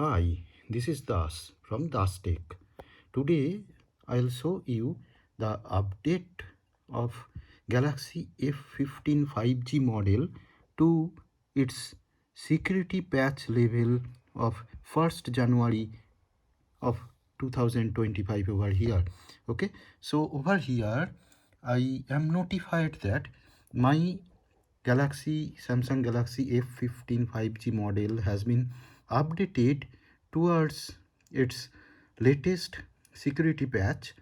Hi, this is Das from Das Tech. Today I'll show you the update of Galaxy F15 5G model to its security patch level of 1st January of 2025 over here. Okay, so over here I am notified that my Samsung Galaxy F15 5G model has been updated towards its latest security patch,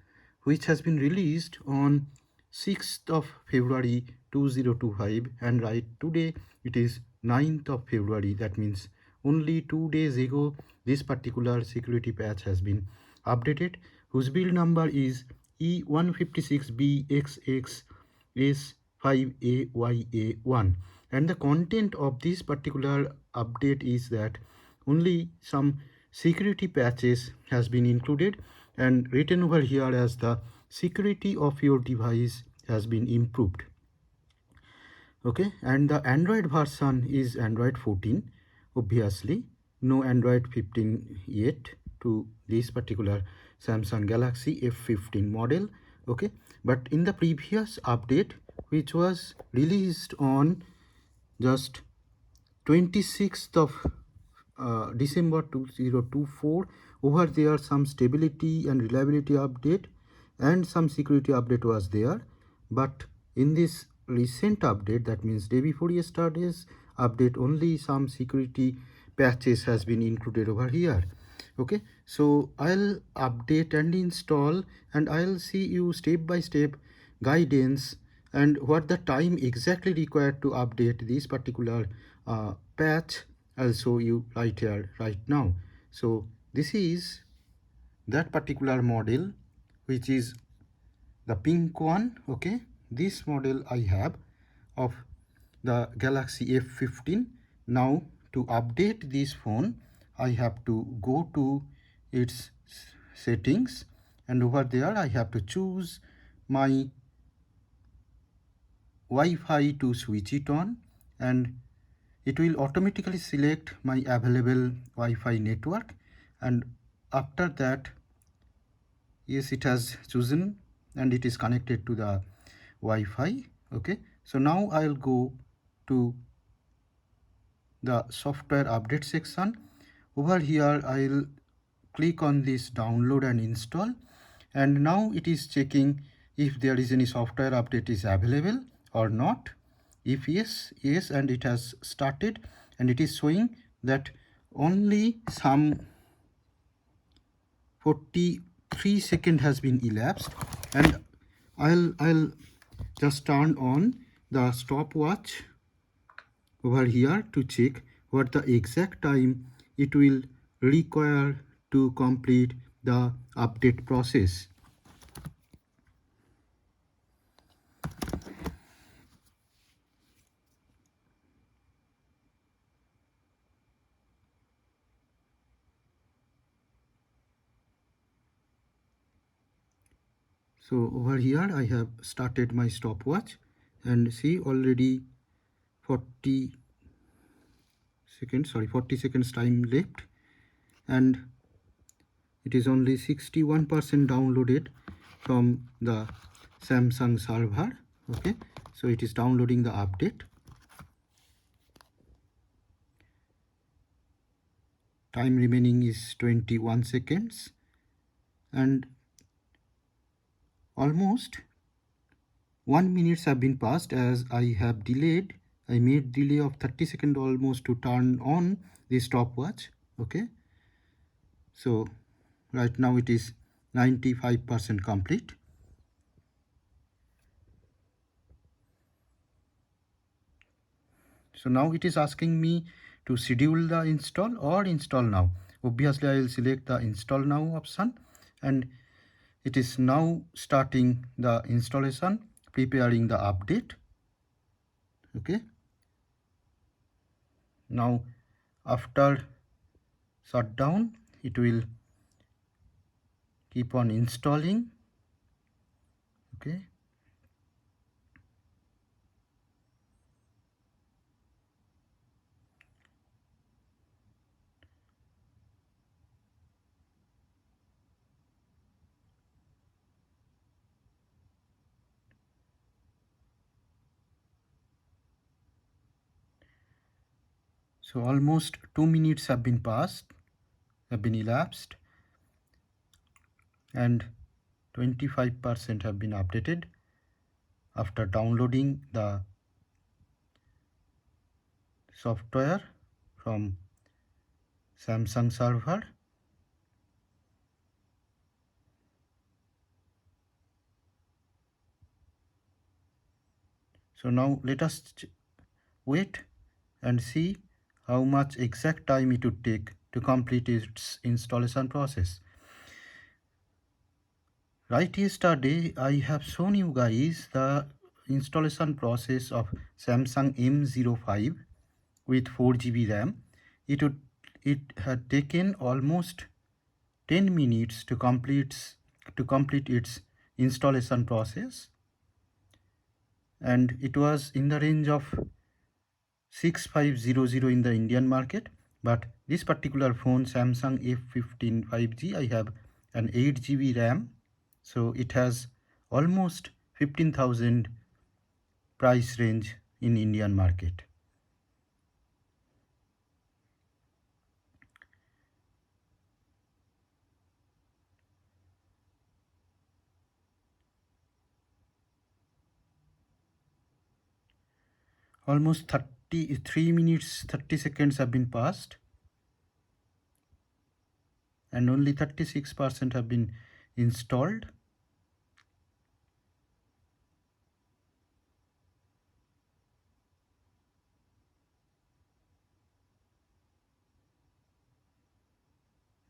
which has been released on 6th of February 2025, and right today it is 9th of February. That means only 2 days ago this particular security patch has been updated, whose build number is E156BXXS5AYA1, and the content of this particular update is that only some security patches has been included and written over here as the security of your device has been improved. Okay, and the Android version is Android 14. Obviously no Android 15 yet to this particular Samsung Galaxy F15 model. Okay, but in the previous update, which was released on just 26th of December 2024, over there some stability and reliability update and some security update was there, but in this recent update, that means day before yesterday's update, only some security patches has been included over here. Okay, so I'll update and install, and I'll see you step by step guidance and what the time exactly required to update this particular patch. I'll show you right here right now. So this is that particular model, which is the pink one. Okay, this model I have of the Galaxy F15. Now to update this phone, I have to go to its settings, and over there I have to choose my Wi-Fi to switch it on, and it will automatically select my available Wi-Fi network, and after that, yes, it has chosen and it is connected to the Wi-Fi. Okay, so now I'll go to the software update section. Over here I'll click on this download and install, and now it is checking if there is any software update is available or not. If yes, yes, and it has started, and it is showing that only some 43 seconds has been elapsed, and I'll just turn on the stopwatch over here to check what the exact time it will require to complete the update process. So over here I have started my stopwatch, and see already 40 seconds time left, and it is only 61% downloaded from the Samsung server. Okay, so it is downloading the update. Time remaining is 21 seconds, and almost 1 minute have been passed as I have delayed. I made delay of 30 seconds almost to turn on the stopwatch. Okay, so right now it is 95% complete. So now it is asking me to schedule the install or install now. Obviously I will select the install now option, and it is now starting the installation, preparing the update. Okay, now after shutdown it will keep on installing. Okay, So almost 2 minutes have been elapsed, and 25% have been updated after downloading the software from Samsung server. So now let us wait and see how much exact time it would take to complete its installation process. Right, yesterday I have shown you guys the installation process of Samsung M05 with 4 GB RAM. It had taken almost 10 minutes to complete its installation process, and it was in the range of 6500 in the Indian market. But this particular phone, Samsung F15 5G, I have an 8 GB RAM, so it has almost 15,000 price range in Indian market. Almost 33 minutes 30 seconds have been passed, and only 36% have been installed.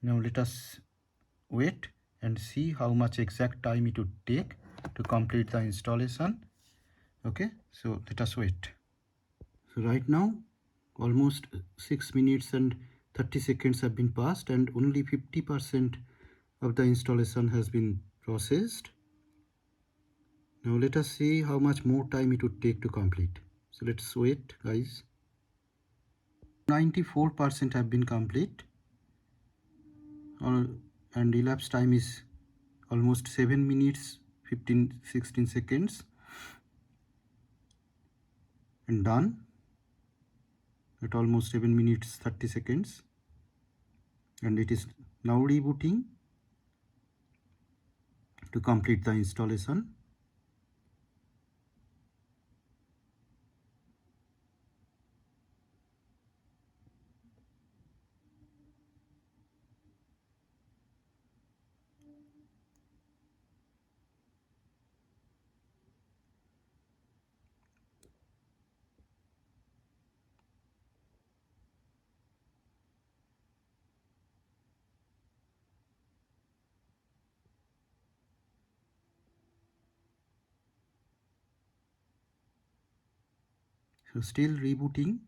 Now let us wait and see how much exact time it would take to complete the installation. Okay, so let us wait. So right now almost 6 minutes and 30 seconds have been passed, and only 50% of the installation has been processed. Now let us see how much more time it would take to complete. So let's wait, guys. 94% have been complete, and elapsed time is almost 7 minutes 16 seconds, and done at almost 7 minutes 30 seconds, and it is now rebooting to complete the installation. So still rebooting.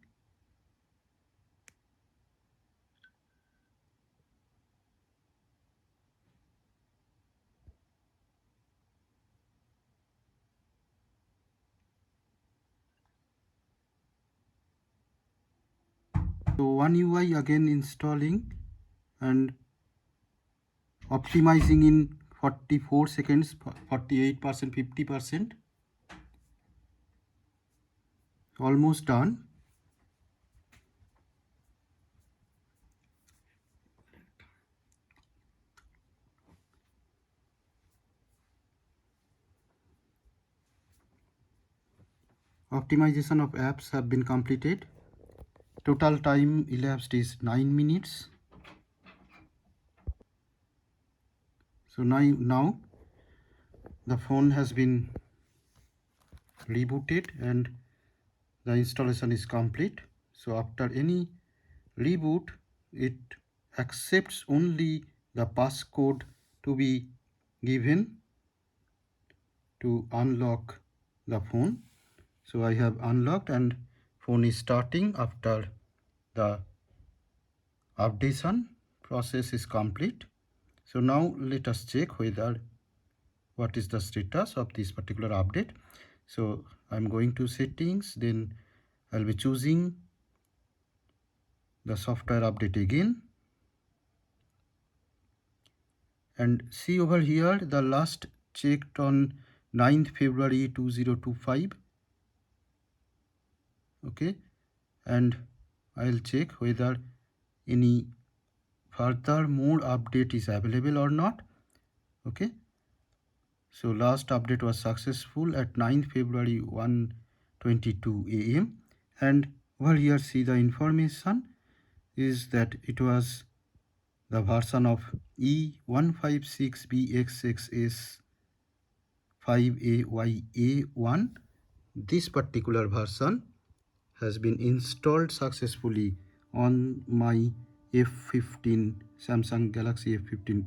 So One UI again installing and optimizing in 44 seconds, 48%, 50%. Almost done. Optimization of apps have been completed. Total time elapsed is 9 minutes. So now the phone has been rebooted and the installation is complete. So after any reboot, it accepts only the passcode to be given to unlock the phone. So I have unlocked and phone is starting after the updation process is complete. So now let us check whether what is the status of this particular update. So I'm going to settings, then I'll be choosing the software update again, and see over here the last checked on 9th February 2025. Okay, and I'll check whether any further more update is available or not. Okay, so last update was successful at 9th February 1:22 a.m. and over here see the information is that it was the version of E156BXXS5AYA1. This particular version has been installed successfully on my F15 Samsung Galaxy F15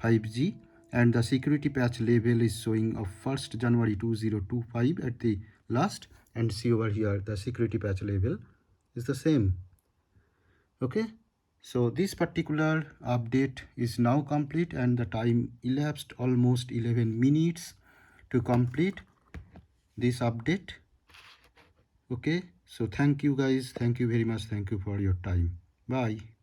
5G, and the security patch level is showing of 1st January 2025 at the last, and see over here the security patch level is the same. Okay, so this particular update is now complete and the time elapsed almost 11 minutes to complete this update. Okay, so thank you guys, thank you very much, thank you for your time. Bye.